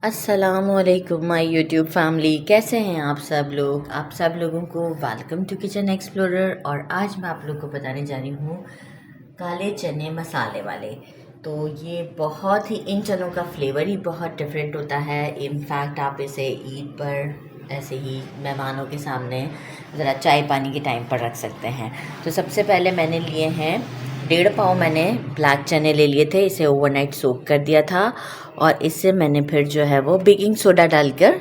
अस्सलामुअलैकुम my YouTube family, कैसे हैं आप सब लोग। आप सब लोगों को वेलकम टू किचन एक्सप्लोरर। और आज मैं आप लोग को बताने जा रही हूँ काले चने मसाले वाले। तो ये बहुत ही, इन चनों का फ्लेवर ही बहुत डिफरेंट होता है। इनफैक्ट आप इसे ईद पर ऐसे ही मेहमानों के सामने ज़रा चाय पानी के टाइम पर रख सकते हैं। तो सबसे पहले मैंने लिए हैं 1.5 पाव मैंने ब्लैक चने ले लिए थे। इसे ओवरनाइट सोक कर दिया था और इससे मैंने फिर जो है वो बेकिंग सोडा डालकर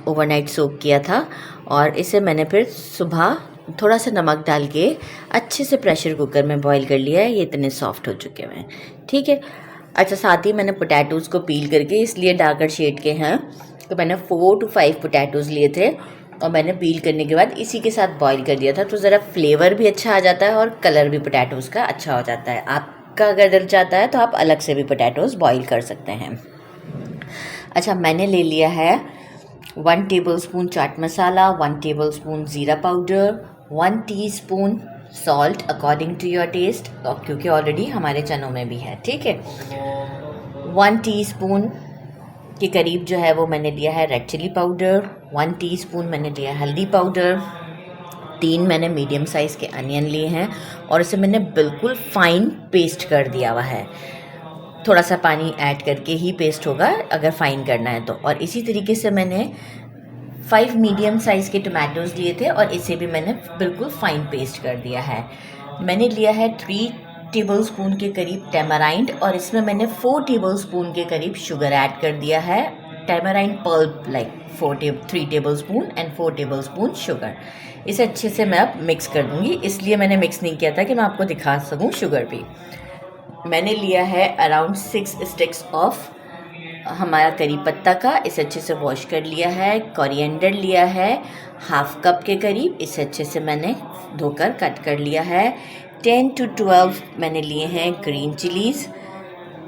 ओवरनाइट सोक किया था। और इसे मैंने फिर सुबह थोड़ा सा नमक डाल के अच्छे से प्रेशर कुकर में बॉईल कर लिया है। ये इतने सॉफ्ट हो चुके हैं, ठीक है। अच्छा, साथ ही मैंने पोटैटोज़ को पील करके, इसलिए डार्कर शेड के हैं, तो मैंने 4 to 5 पोटैटोज़ लिए थे और मैंने पील करने के बाद इसी के साथ बॉईल कर दिया था। तो ज़रा फ्लेवर भी अच्छा आ जाता है और कलर भी पोटैटोज़ का अच्छा हो जाता है। आपका अगर दिल चाहता है तो आप अलग से भी पोटैटोज़ बॉईल कर सकते हैं। अच्छा, मैंने ले लिया है 1 tablespoon chaat masala, 1 tablespoon jeera powder, 1 teaspoon salt according to your taste, क्योंकि ऑलरेडी हमारे चनों में भी है, ठीक है। 1 टीस्पून के करीब जो है वो मैंने लिया है रेड चिली पाउडर, 1 टीस्पून मैंने लिया हल्दी पाउडर, 3 मैंने मीडियम साइज़ के अनियन लिए हैं और इसे मैंने बिल्कुल फाइन पेस्ट कर दिया हुआ है। थोड़ा सा पानी ऐड करके ही पेस्ट होगा अगर फाइन करना है तो। और इसी तरीके से मैंने 5 मीडियम साइज़ के टमाटोज़ लिए थे और इसे भी मैंने बिल्कुल फाइन पेस्ट कर दिया है। मैंने लिया है 3 टेबलस्पून के करीब टैमराइंड और इसमें मैंने 4 टेबलस्पून के करीब शुगर ऐड कर दिया है। Tamarind pulp like 3 tablespoon and 4 tablespoon sugar. इसे अच्छे से मैं अब मिक्स कर दूँगी, इसलिए मैंने मिक्स नहीं किया था कि मैं आपको दिखा सकूँ शुगर भी। मैंने लिया है अराउंड 6 स्टिक्स ऑफ हमारा करी पत्ता का, इसे अच्छे से वॉश कर लिया है। कोरिएंडर लिया है हाफ कप के करीब, इसे अच्छे से मैंने धोकर कट कर लिया है। 10 to 12 मैंने लिए हैं ग्रीन चिलीज़,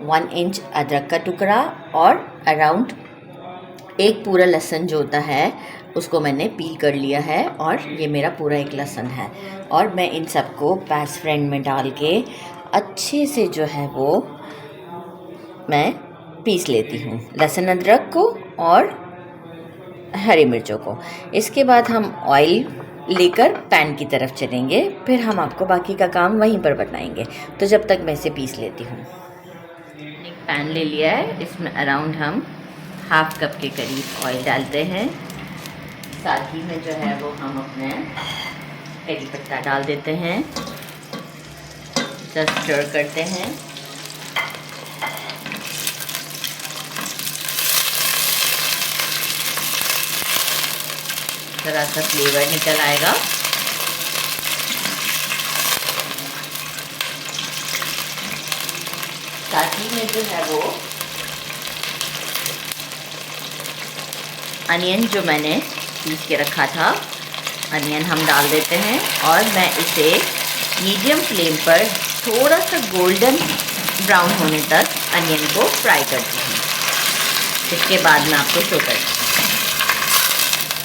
1 इंच अदरक का टुकड़ा और अराउंड एक पूरा लहसुन जो होता है उसको मैंने पील कर लिया है और ये मेरा पूरा एक लहसुन है। और मैं इन सबको पैस फ्रेंड में डाल के अच्छे से जो है वो मैं पीस लेती हूँ, लहसुन अदरक को और हरी मिर्चों को। इसके बाद हम ऑयल लेकर पैन की तरफ चलेंगे, फिर हम आपको बाकी का काम वहीं पर बताएंगे। तो जब तक मैं इसे पीस लेती हूँ। एक पैन ले लिया है, इसमें अराउंड हम हाफ कप के करीब ऑयल डालते हैं। साथ ही में जो है वो हम अपने करी पत्ता डाल देते हैं, जस्ट स्टर करते हैं। थोड़ा सा फ्लेवर निकल आएगा। साथ ही में जो है वो अनियन जो मैंने पीस के रखा था, अनियन हम डाल देते हैं और मैं इसे मीडियम फ्लेम पर थोड़ा सा गोल्डन ब्राउन होने तक अनियन को फ्राई करती हूँ। इसके बाद मैं आपको शो करती हूँ।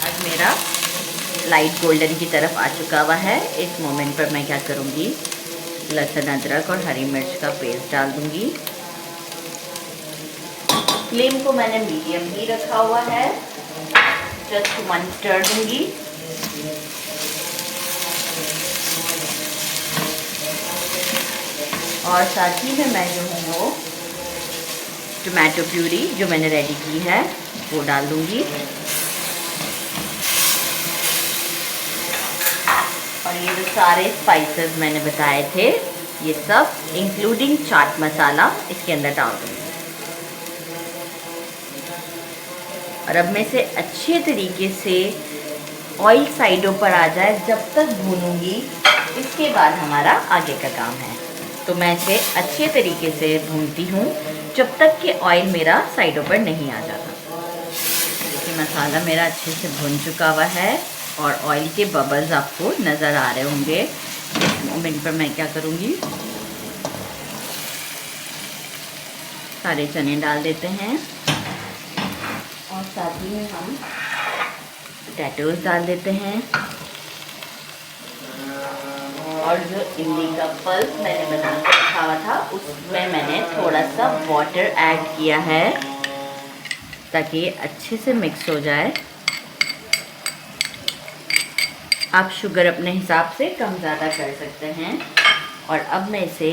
आज मेरा लाइट गोल्डन की तरफ आ चुका हुआ है। इस मोमेंट पर मैं क्या करूँगी, लहसुन अदरक और हरी मिर्च का पेस्ट डाल दूँगी। फ्लेम को मैंने मीडियम ही रखा हुआ है, जस्ट 1 स्टर दूँगी। और साथ ही में मैं जो हूँ वो टमाटो प्यूरी जो मैंने रेडी की है वो डाल दूँगी। और ये जो सारे स्पाइसेस मैंने बताए थे, ये सब इंक्लूडिंग चाट मसाला इसके अंदर डाल दूँगी। और अब मैं इसे अच्छे तरीके से ऑयल साइडों पर आ जाए जब तक भूनूंगी। इसके बाद हमारा आगे का काम है। तो मैं इसे अच्छे तरीके से भूनती हूँ जब तक कि ऑयल मेरा साइडों पर नहीं आ जाता। देखिए, मसाला मेरा अच्छे से भुन चुका हुआ है और ऑयल के बबल्स आपको नज़र आ रहे होंगे। इस मोमेंट पर मैं क्या करूँगी, सारे चने डाल देते हैं और साथ ही में हम पोटैटोज़ डाल देते हैं। और जो इमली का पल्प मैंने बना के रखा हुआ था उसमें मैंने थोड़ा सा वाटर ऐड किया है ताकि ये अच्छे से मिक्स हो जाए। आप शुगर अपने हिसाब से कम ज़्यादा कर सकते हैं। और अब मैं इसे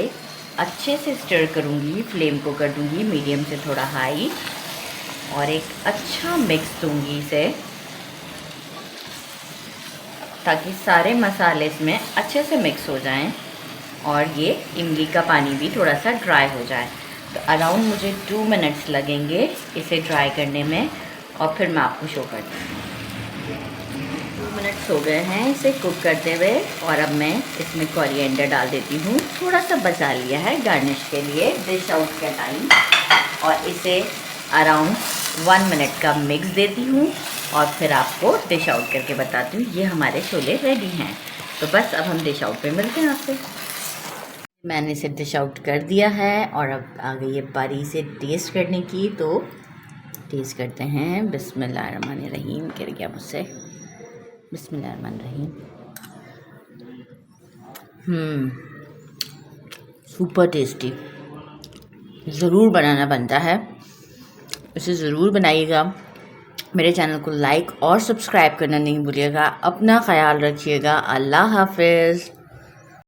अच्छे से स्टर करूँगी, फ्लेम को कर दूँगी मीडियम से थोड़ा हाई, और एक अच्छा मिक्स दूँगी इसे, ताकि सारे मसाले इसमें अच्छे से मिक्स हो जाएं और ये इमली का पानी भी थोड़ा सा ड्राई हो जाए। तो अराउंड मुझे 2 मिनट्स लगेंगे इसे ड्राई करने में, और फिर मैं आपको शो करती हूँ। 2 मिनट्स हो गए हैं इसे कुक करते हुए, और अब मैं इसमें कोरिएंडर डाल देती हूँ। थोड़ा सा बचा लिया है गार्निश के लिए डिश आउट का टाइम, और इसे अराउंड 1 मिनट का मिक्स देती हूँ, और फिर आपको डिश आउट करके बताती हूँ। ये हमारे छोले रेडी हैं। तो बस अब हम डिश आउट पे मिलते हैं आपसे। मैंने इसे डिश आउट कर दिया है, और अब आ गई है बारी से टेस्ट करने की। तो टेस्ट करते हैं। बिस्मिल्लाहिर्रहमानिर्रहीम। गिर गया मुझसे। बिस्मिल्लाहिर्रहमानिर्रहीम। Super tasty. ज़रूर बनाना बनता है, इसे ज़रूर बनाइएगा। मेरे चैनल को लाइक और सब्सक्राइब करना नहीं भूलिएगा। अपना ख्याल रखिएगा। अल्लाह हाफ़िज़।